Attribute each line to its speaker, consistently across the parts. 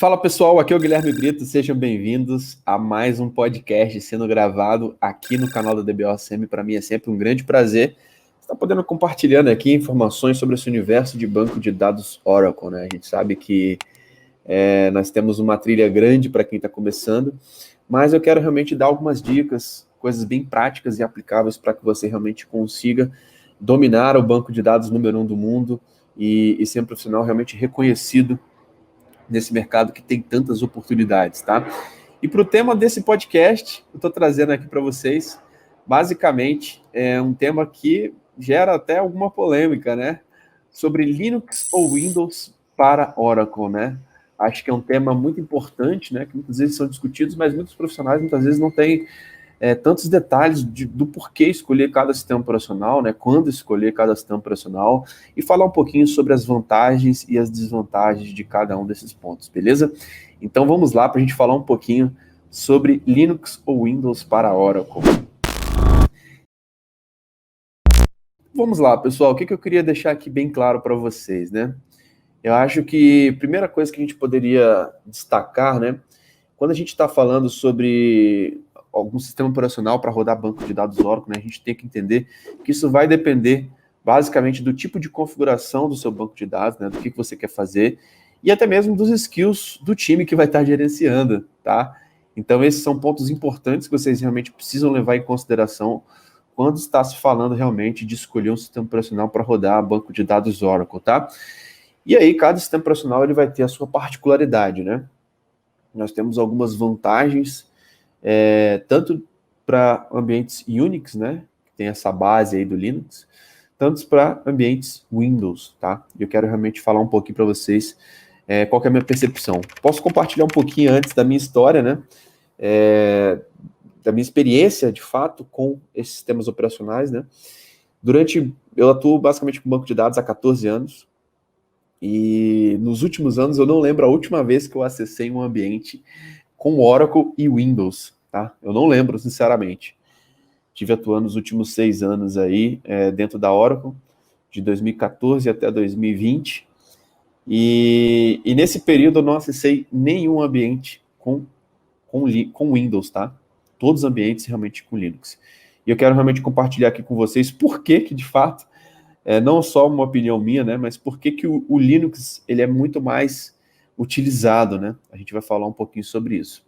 Speaker 1: Fala pessoal, aqui é o Guilherme Brito, sejam bem-vindos a mais um podcast sendo gravado aqui no canal da DBOCM. Para mim é sempre um grande prazer estar podendo compartilhando aqui informações sobre esse universo de banco de dados Oracle, né? A gente sabe que nós temos uma trilha grande para quem está começando, mas eu quero realmente dar algumas dicas, coisas bem práticas e aplicáveis para que você realmente consiga dominar o banco de dados número 1 do mundo e ser um profissional realmente reconhecido nesse mercado que tem tantas oportunidades, tá? E para o tema desse podcast, eu estou trazendo aqui para vocês, basicamente, um tema que gera até alguma polêmica, né? Sobre Linux ou Windows para Oracle, né? Acho que é um tema muito importante, né? Que muitas vezes são discutidos, mas muitos profissionais muitas vezes não têm tantos detalhes do porquê escolher cada sistema operacional, né? Quando escolher cada sistema operacional e falar um pouquinho sobre as vantagens e as desvantagens de cada um desses pontos, beleza? Então vamos lá para a gente falar um pouquinho sobre Linux ou Windows para Oracle. Vamos lá, pessoal, o que eu queria deixar aqui bem claro para vocês, né? Eu acho que a primeira coisa que a gente poderia destacar, né? Quando a gente está falando sobre algum sistema operacional para rodar banco de dados Oracle, né, a gente tem que entender que isso vai depender basicamente do tipo de configuração do seu banco de dados, né, do que você quer fazer, e até mesmo dos skills do time que vai estar gerenciando, tá? Então esses são pontos importantes que vocês realmente precisam levar em consideração quando está se falando realmente de escolher um sistema operacional para rodar banco de dados Oracle, tá? E aí cada sistema operacional ele vai ter a sua particularidade, né? Nós temos algumas vantagens, tanto para ambientes Unix, né, que tem essa base aí do Linux, tanto para ambientes Windows, tá? Eu quero realmente falar um pouquinho para vocês qual que é a minha percepção. Posso compartilhar um pouquinho antes da minha história, né, da minha experiência, de fato, com esses sistemas operacionais, né? Eu atuo basicamente com banco de dados há 14 anos, e nos últimos anos eu não lembro a última vez que eu acessei um ambiente com Oracle e Windows, tá? Eu não lembro, sinceramente. Tive atuando nos últimos 6 anos aí dentro da Oracle, de 2014 até 2020, e nesse período eu não acessei nenhum ambiente com Windows, tá? Todos os ambientes realmente com Linux. E eu quero realmente compartilhar aqui com vocês por que de fato, não só uma opinião minha, né, mas por que o Linux ele é muito mais utilizado, né? A gente vai falar um pouquinho sobre isso,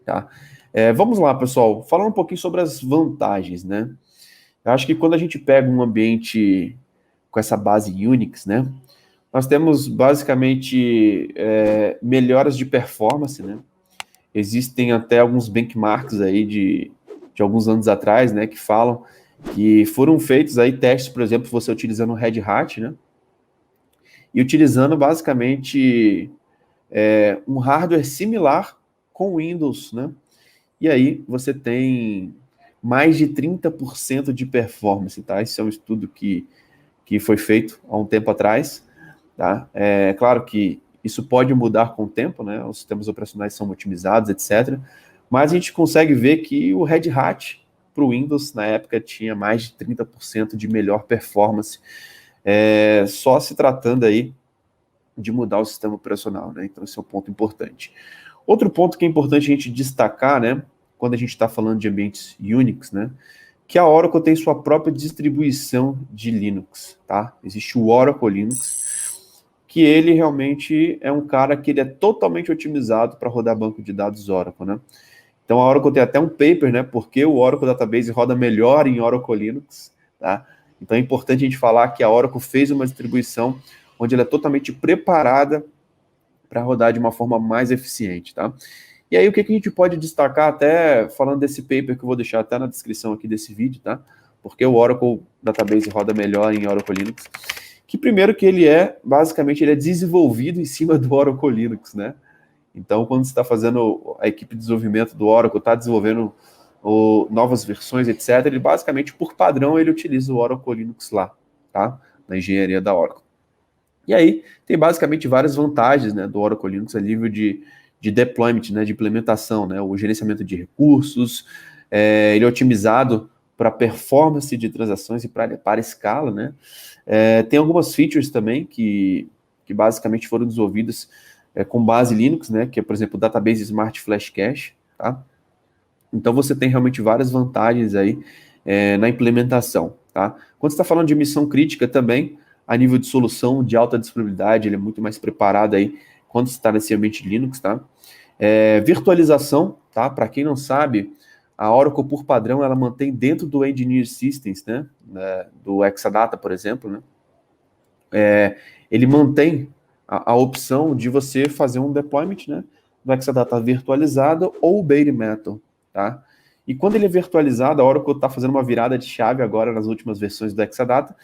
Speaker 1: tá? Vamos lá, pessoal, falando um pouquinho sobre as vantagens, né? Eu acho que quando a gente pega um ambiente com essa base Unix, né, nós temos basicamente melhoras de performance, né? Existem até alguns benchmarks aí de alguns anos atrás, né, que falam que foram feitos aí testes, por exemplo, você utilizando o Red Hat, né, e utilizando basicamente um hardware similar com Windows, né, e aí você tem mais de 30% de performance, tá? Esse é um estudo que foi feito há um tempo atrás, tá? É claro que isso pode mudar com o tempo, né? Os sistemas operacionais são otimizados, etc. Mas a gente consegue ver que o Red Hat para o Windows, na época, tinha mais de 30% de melhor performance, só se tratando aí de mudar o sistema operacional, né? Então esse é um ponto importante. Outro ponto que é importante a gente destacar, né, quando a gente está falando de ambientes Unix, né, que a Oracle tem sua própria distribuição de Linux, tá? Existe o Oracle Linux, que ele realmente é um cara que ele é totalmente otimizado para rodar banco de dados Oracle, né? Então a Oracle tem até um paper, né, porque o Oracle Database roda melhor em Oracle Linux, tá? Então é importante a gente falar que a Oracle fez uma distribuição onde ela é totalmente preparada para rodar de uma forma mais eficiente, tá? E aí o que a gente pode destacar, até falando desse paper que eu vou deixar até na descrição aqui desse vídeo, tá? Porque o Oracle Database roda melhor em Oracle Linux, que primeiro que basicamente ele é desenvolvido em cima do Oracle Linux, né? Então quando você está fazendo, a equipe de desenvolvimento do Oracle está desenvolvendo novas versões, etc., ele basicamente, por padrão, ele utiliza o Oracle Linux lá, tá? Na engenharia da Oracle. E aí, tem basicamente várias vantagens, né, do Oracle Linux a nível de deployment, né, de implementação, né, o gerenciamento de recursos, ele é otimizado para performance de transações e para escala, né. Tem algumas features também que basicamente foram desenvolvidas com base Linux, né, que é, por exemplo, o Database Smart Flash Cache, tá? Então você tem realmente várias vantagens aí na implementação, tá? Quando você está falando de missão crítica também, a nível de solução de alta disponibilidade, ele é muito mais preparado aí quando você está nesse ambiente Linux, tá? Virtualização, tá? Para quem não sabe, a Oracle, por padrão, ela mantém dentro do Engineer Systems, né? Do Exadata, por exemplo, né? Ele mantém a opção de você fazer um deployment, né? Do Exadata virtualizado ou bare metal, tá? E quando ele é virtualizado, a Oracle está fazendo uma virada de chave agora nas últimas versões do Exadata,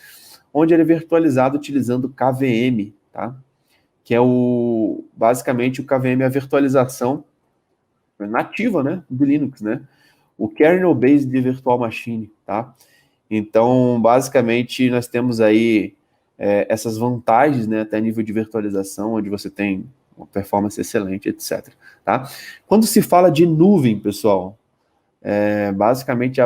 Speaker 1: onde ele é virtualizado utilizando KVM, tá? Que é basicamente o KVM é a virtualização nativa, né, do Linux, né? O kernel based virtual machine, tá? Então, basicamente, nós temos aí essas vantagens, né, até nível de virtualização, onde você tem uma performance excelente, etc. Tá? Quando se fala de nuvem, pessoal, basicamente,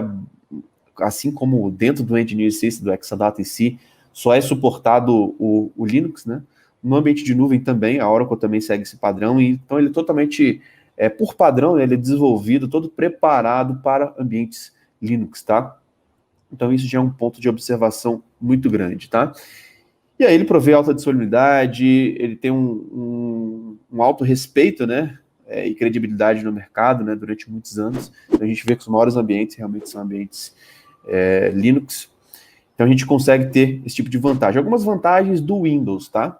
Speaker 1: assim como dentro do Engineer System, do Exadata em si, só é suportado o Linux, né? No ambiente de nuvem também, a Oracle também segue esse padrão, e então ele é totalmente, por padrão, né, ele é desenvolvido, todo preparado para ambientes Linux, tá? Então isso já é um ponto de observação muito grande, tá? E aí ele provê alta disponibilidade, ele tem um alto respeito, né, e credibilidade no mercado, né, durante muitos anos. Então a gente vê que os maiores ambientes realmente são ambientes Linux. Então a gente consegue ter esse tipo de vantagem. Algumas vantagens do Windows, tá?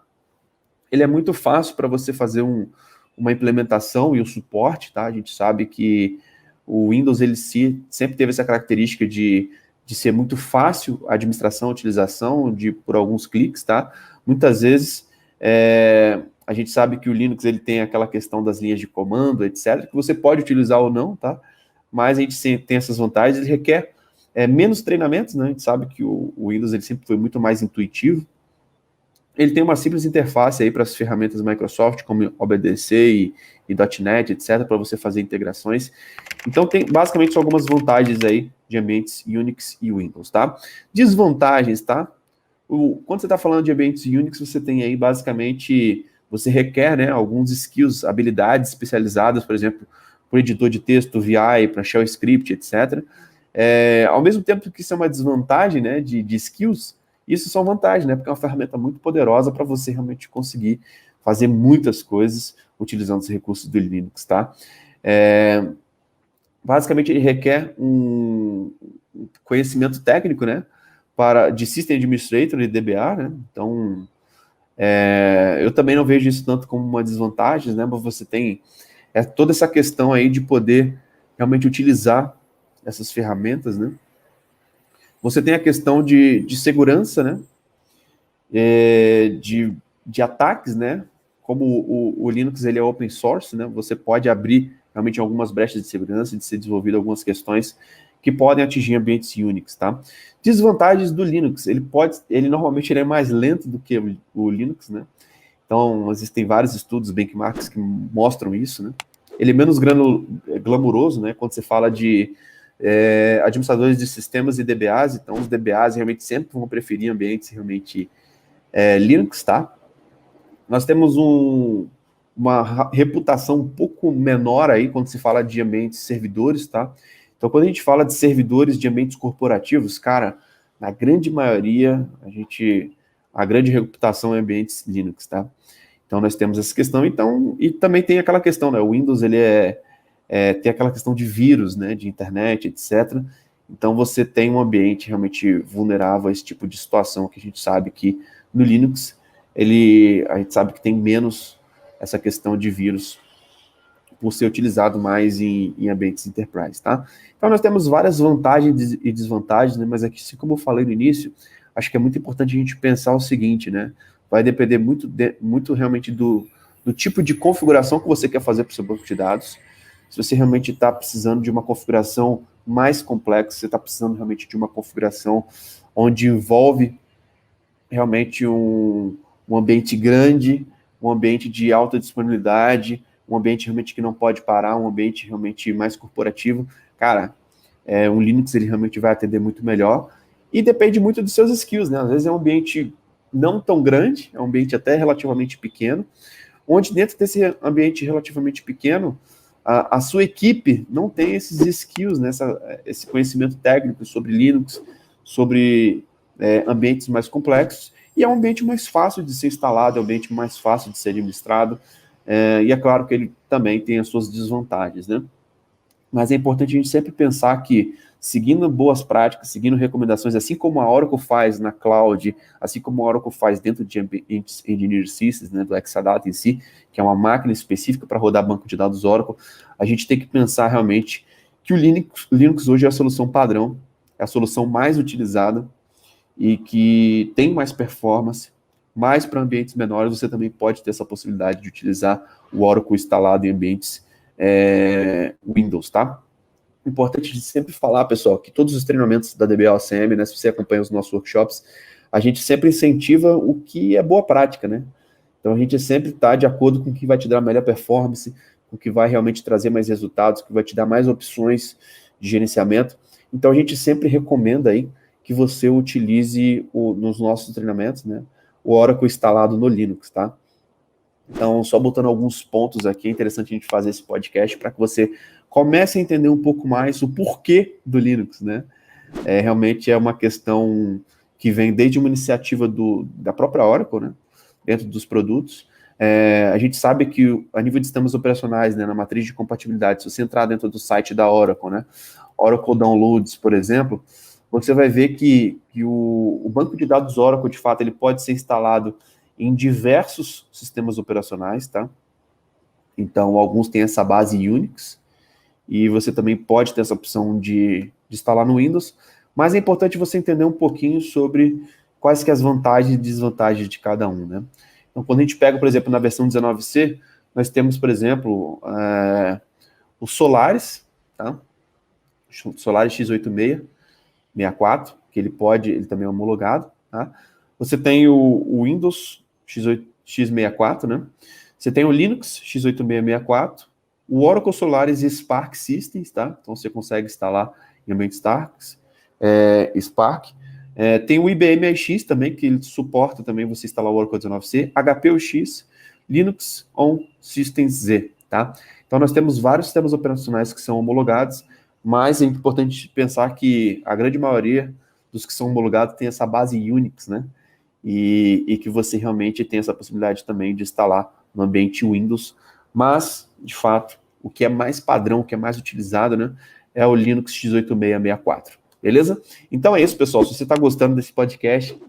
Speaker 1: Ele é muito fácil para você fazer uma implementação e o suporte, tá? A gente sabe que o Windows, ele sempre teve essa característica de ser muito fácil a administração, a utilização, por alguns cliques, tá? Muitas vezes, a gente sabe que o Linux, ele tem aquela questão das linhas de comando, etc., que você pode utilizar ou não, tá? Mas a gente tem essas vantagens, ele requer menos treinamentos, né? A gente sabe que o Windows, ele sempre foi muito mais intuitivo. Ele tem uma simples interface aí para as ferramentas Microsoft, como OBDC e .NET, etc., para você fazer integrações. Então, tem basicamente só algumas vantagens aí de ambientes Unix e Windows, tá? Desvantagens, tá? Quando você está falando de ambientes Unix, você tem aí, basicamente, você requer, né, alguns skills, habilidades especializadas, por exemplo, para editor de texto, VI, para shell script, etc. Ao mesmo tempo que isso é uma desvantagem, né, de skills, isso são vantagens, né? Porque é uma ferramenta muito poderosa para você realmente conseguir fazer muitas coisas utilizando os recursos do Linux, tá? Basicamente, ele requer um conhecimento técnico, né? De System Administrator e DBA, né? Então, eu também não vejo isso tanto como uma desvantagem, né? Mas você tem toda essa questão aí de poder realmente utilizar essas ferramentas, né? Você tem a questão de segurança, né? De ataques, né? Como o Linux, ele é open source, né? Você pode abrir realmente algumas brechas de segurança, de ser desenvolvido algumas questões que podem atingir ambientes Unix, tá? Desvantagens do Linux, ele normalmente é mais lento do que o Linux, né? Então, existem vários estudos, benchmarks, que mostram isso, né? Ele é menos glamuroso, né? Quando você fala de administradores de sistemas e DBAs, então os DBAs realmente sempre vão preferir ambientes realmente Linux, tá? Nós temos uma reputação um pouco menor aí quando se fala de ambientes servidores, tá? Então, quando a gente fala de servidores de ambientes corporativos, cara, na grande maioria, a grande reputação é ambientes Linux, tá? Então, nós temos essa questão, e também tem aquela questão, né? O Windows, ele tem aquela questão de vírus, né? De internet, etc. Então, você tem um ambiente realmente vulnerável a esse tipo de situação, que a gente sabe que no Linux, a gente sabe que tem menos essa questão de vírus por ser utilizado mais em ambientes enterprise, tá? Então, nós temos várias vantagens e desvantagens, né? Mas aqui, assim como eu falei no início, acho que é muito importante a gente pensar o seguinte, né? Vai depender muito realmente do tipo de configuração que você quer fazer para o seu banco de dados. Se você realmente está precisando de uma configuração mais complexa, você está precisando realmente de uma configuração onde envolve realmente um ambiente grande, um ambiente de alta disponibilidade, um ambiente realmente que não pode parar, um ambiente realmente mais corporativo. Cara, um Linux ele realmente vai atender muito melhor, e depende muito dos seus skills, né? Às vezes é um ambiente não tão grande, é um ambiente até relativamente pequeno, onde dentro desse ambiente relativamente pequeno, a sua equipe não tem esses skills, né, esse conhecimento técnico sobre Linux, sobre ambientes mais complexos, e é um ambiente mais fácil de ser instalado, é um ambiente mais fácil de ser administrado, e é claro que ele também tem as suas desvantagens, né? Mas é importante a gente sempre pensar que, seguindo boas práticas, seguindo recomendações, assim como a Oracle faz na cloud, assim como a Oracle faz dentro de Engineered Systems, né, do Exadata em si, que é uma máquina específica para rodar banco de dados Oracle, a gente tem que pensar realmente que o Linux hoje é a solução padrão, é a solução mais utilizada e que tem mais performance, mas para ambientes menores você também pode ter essa possibilidade de utilizar o Oracle instalado em ambientes Windows, tá? Importante de sempre falar, pessoal, que todos os treinamentos da DBA-OCM, né, se você acompanha os nossos workshops, a gente sempre incentiva o que é boa prática, né? Então a gente sempre está de acordo com o que vai te dar melhor performance, com o que vai realmente trazer mais resultados, que vai te dar mais opções de gerenciamento. Então a gente sempre recomenda aí que você utilize nos nossos treinamentos, né, o Oracle instalado no Linux, tá? Então, só botando alguns pontos aqui, é interessante a gente fazer esse podcast para que você comece a entender um pouco mais o porquê do Linux, né? Realmente é uma questão que vem desde uma iniciativa da própria Oracle, né? Dentro dos produtos. A gente sabe que a nível de sistemas operacionais, né, na matriz de compatibilidade, se você entrar dentro do site da Oracle, né, Oracle Downloads, por exemplo, você vai ver que o banco de dados Oracle, de fato, ele pode ser instalado em diversos sistemas operacionais, tá? Então, alguns têm essa base Unix, e você também pode ter essa opção de instalar no Windows, mas é importante você entender um pouquinho sobre quais que as vantagens e desvantagens de cada um, né? Então, quando a gente pega, por exemplo, na versão 19C, nós temos, por exemplo, o Solaris, tá? O Solaris x86-64, que ele também é homologado, tá? Você tem o Windows x64, né? Você tem o Linux x86-64, o Oracle Solaris e Spark Systems, tá? Então você consegue instalar em ambientes Spark. Tem o IBM iX também, que ele suporta também você instalar o Oracle 19C, HPUX, Linux on Systems Z, tá? Então nós temos vários sistemas operacionais que são homologados, mas é importante pensar que a grande maioria dos que são homologados tem essa base Unix, né? E que você realmente tem essa possibilidade também de instalar no ambiente Windows, mas, de fato, o que é mais padrão, o que é mais utilizado, né, é o Linux x86-64, beleza? Então é isso, pessoal, se você está gostando desse podcast,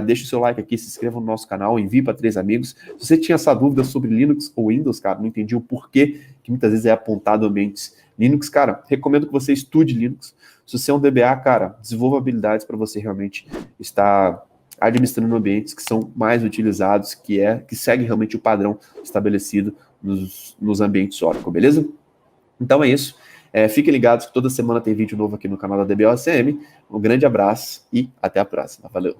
Speaker 1: deixa o seu like aqui, se inscreva no nosso canal, envie para 3 amigos. Se você tinha essa dúvida sobre Linux ou Windows, cara, não entendi o porquê que muitas vezes é apontado ambientes Linux, cara, recomendo que você estude Linux. Se você é um DBA, cara, desenvolva habilidades para você realmente estar administrando ambientes que são mais utilizados, que segue realmente o padrão estabelecido nos ambientes Oracle, beleza? Então é isso. Fiquem ligados que toda semana tem vídeo novo aqui no canal da DBA-OCM. Um grande abraço e até a próxima. Valeu!